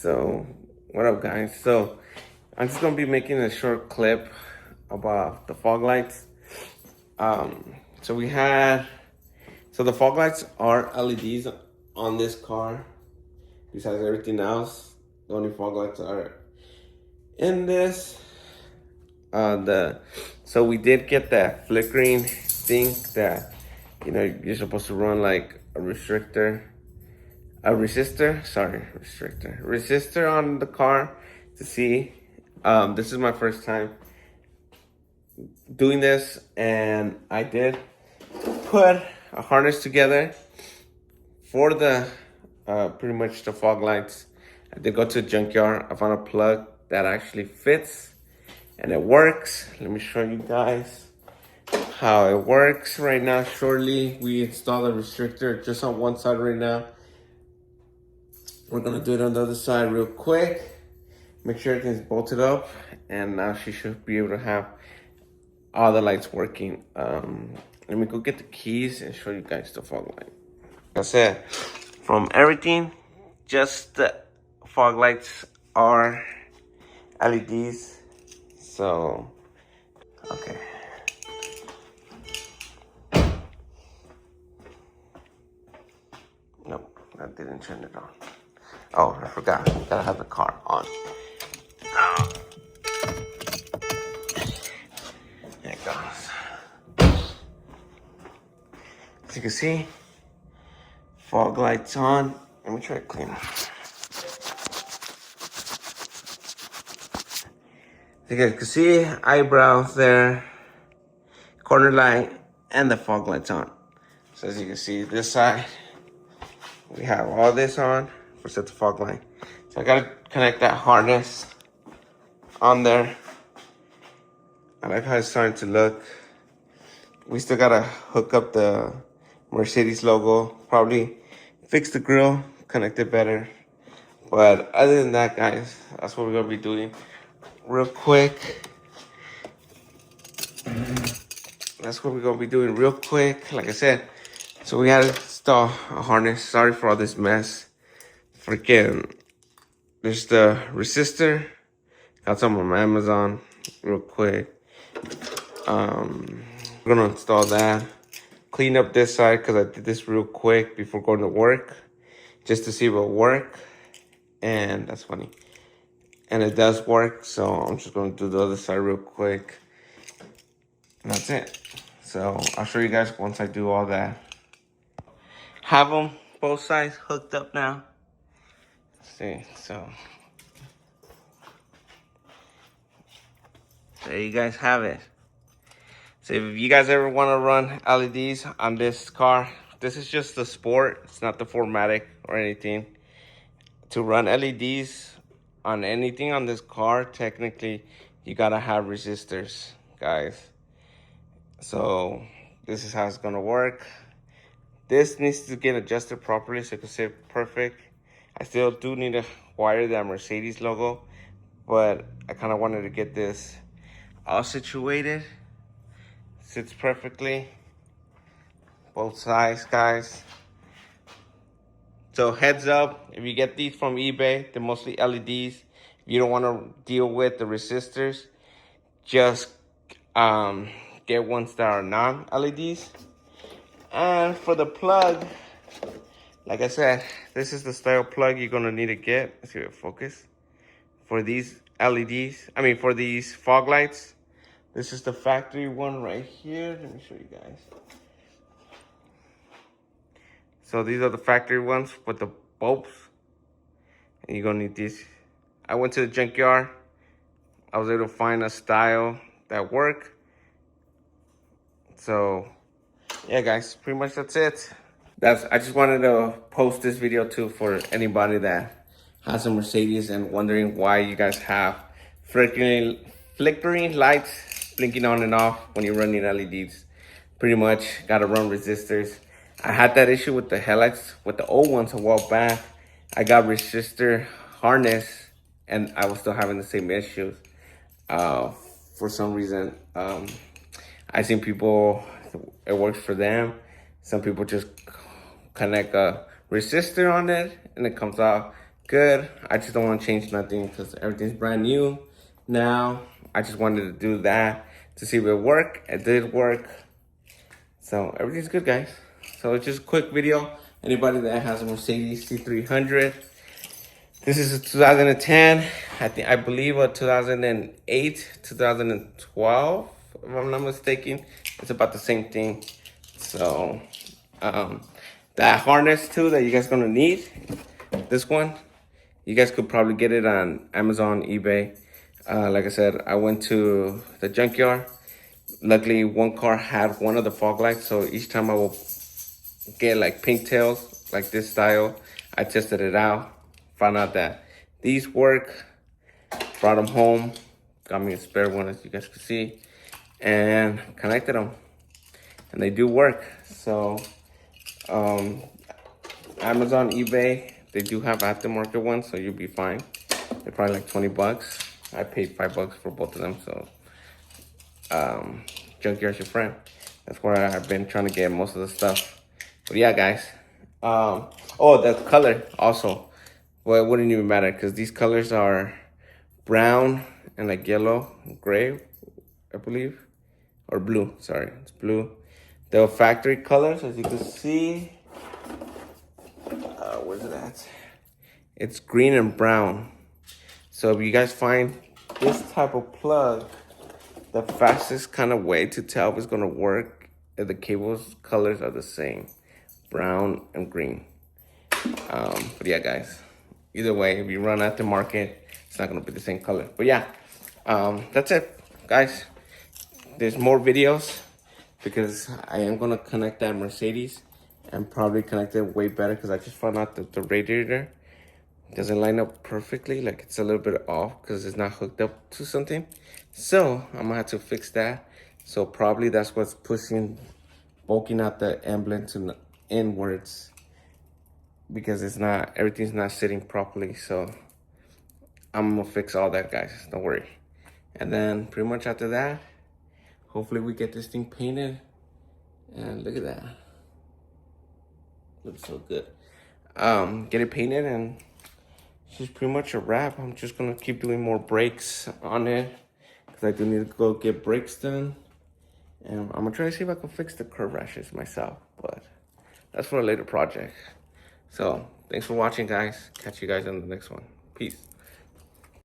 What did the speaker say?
So, what up, guys? So, I'm just gonna be making a short clip about the fog lights. So we had, so the fog lights are LEDs on this car. Besides everything else, the only fog lights are in this. So we did get that flickering thing that, you're supposed to run like a resistor on the car to see. This is my first time doing this, and I did put a harness together for the pretty much the fog lights. I did go to the junkyard. I found a plug that actually fits and it works. Let me show you guys how it works right now. Shortly, we installed a restrictor just on one side right now. We're gonna do it on the other side real quick. Make sure everything's bolted up, and now she should be able to have all the lights working. Let me go get the keys and show you guys the fog light. Like I said, from everything, just the fog lights are LEDs. So, okay. Nope, that didn't turn it on. Oh, I forgot. Gotta have the car on. There it goes. As you can see, fog lights on. Let me try to clean it. As you guys can see, eyebrows there, corner light, and the fog lights on. So as you can see, this side, we have all this on for set the fog light. So I gotta connect that harness on there. I like how it's starting to look. We still gotta hook up the Mercedes logo, probably fix the grill, connect it better. But other than that, guys, that's what we're gonna be doing real quick. That's what we're gonna be doing real quick. Like I said, so we had to install a harness. Sorry for all this mess. Freaking, there's the resistor. Got some on Amazon real quick. We're gonna install that. Clean up this side because I did this real quick before going to work, just to see if it'll work. And that's funny. And it does work, so I'm just gonna do the other side real quick. And that's it. So I'll show you guys once I do all that. Have them both sides hooked up now. Let's see, so there you guys have it. So if you guys ever want to run LEDs on this car, this is just the Sport. It's not the 4MATIC or anything. To run LEDs on anything on this car, technically, you gotta have resistors, guys. So this is how it's gonna work. This needs to get adjusted properly so it can sit perfect. I still do need to wire that Mercedes logo, but I kind of wanted to get this all situated. Sits perfectly, both sides, guys. So heads up, if you get these from eBay, they're mostly LEDs. If you don't want to deal with the resistors, just get ones that are non-LEDs. And for the plug, like I said, this is the style plug you're gonna need to get. Let's see if it focus. For these LEDs, for these fog lights, this is the factory one right here. Let me show you guys. So these are the factory ones with the bulbs. And you're gonna need these. I went to the junkyard. I was able to find a style that worked. So yeah, guys, pretty much that's it. I just wanted to post this video too for anybody that has a Mercedes and wondering why you guys have flickering lights blinking on and off when you're running LEDs. Pretty much gotta run resistors. I had that issue with the headlights, with the old ones a while back. I got resistor harness and I was still having the same issues. For some reason, I seen people, it works for them. Some people just connect a resistor on it and it comes out good. I just don't want to change nothing because everything's brand new. Now, I just wanted to do that to see if it worked. It did work. So everything's good, guys. So it's just a quick video. Anybody that has a Mercedes C300, this is a 2010. I believe a 2008, 2012, if I'm not mistaken. It's about the same thing. So that harness too that you guys gonna need, this one, you guys could probably get it on Amazon, eBay. Like I said, I went to the junkyard. Luckily, one car had one of the fog lights, so each time I will get like pigtails, like this style, I tested it out, found out that these work, brought them home, got me a spare one as you guys can see, and connected them, and they do work. So Amazon, eBay, they do have aftermarket ones, so you'll be fine. They're probably like 20 bucks. I paid $5 for both of them, so junkyard's your friend. That's where I've been trying to get most of the stuff. But yeah, guys. Oh, the color also. Well, it wouldn't even matter because these colors are brown and like yellow, gray, I believe, or blue. Sorry, it's blue. The factory colors, as you can see. Where's it at? It's green and brown. So if you guys find this type of plug, the fastest kind of way to tell if it's gonna work if the cable's colors are the same, brown and green. But yeah, guys, either way, if you run at the market, it's not gonna be the same color. But yeah, that's it, guys. There's more videos because I am gonna connect that Mercedes and probably connect it way better because I just found out that the radiator doesn't line up perfectly. Like it's a little bit off because it's not hooked up to something. So I'm gonna have to fix that. So probably that's what's bulking out the emblem to inwards because everything's not sitting properly. So I'm gonna fix all that, guys, don't worry. And then pretty much after that, hopefully we get this thing painted. And look at that, looks so good. Get it painted and this is pretty much a wrap. I'm just gonna keep doing more brakes on it because I do need to go get brakes done. And I'm gonna try to see if I can fix the curb rashes myself, but that's for a later project. So thanks for watching, guys. Catch you guys on the next one. Peace.